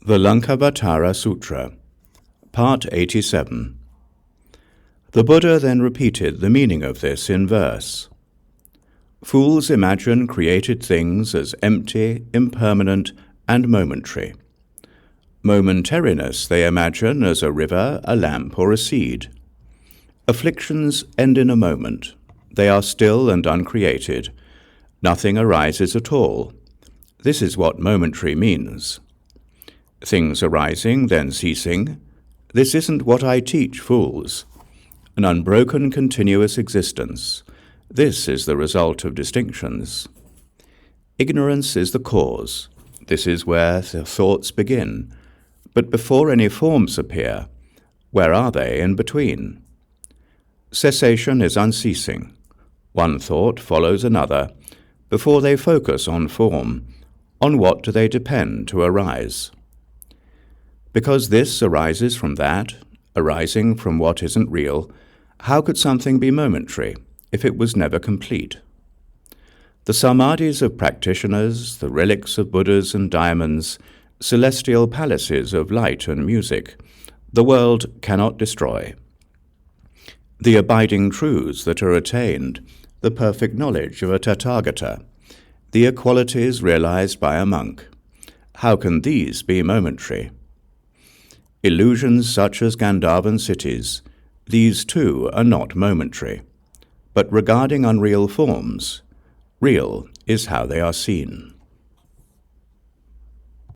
The Laṅkāvatāra Sūtra, Part 87. The Buddha then repeated the meaning of this in verse. Fools imagine created things as empty, impermanent, and momentary. Momentariness they imagine as a river, a lamp, or a seed. Afflictions end in a moment. They are still and uncreated. Nothing arises at all. This is what momentary means. Things arising, then ceasing. This isn't what I teach fools. An unbroken continuous existence. This is the result of distinctions. Ignorance is the cause. This is where the thoughts begin. But before any forms appear, where are they in between? Cessation is unceasing. One thought follows another. Before they focus on form, on what do they depend to arise? Because this arises from that, arising from what isn't real, how could something be momentary if it was never complete? The samadhis of practitioners, the relics of Buddhas and diamonds, celestial palaces of light and music, the world cannot destroy. The abiding truths that are attained, the perfect knowledge of a Tathagata, the equalities realized by a monk, how can these be momentary? Illusions such as Gandharvan cities, these too are not momentary. But regarding unreal forms, real is how they are seen.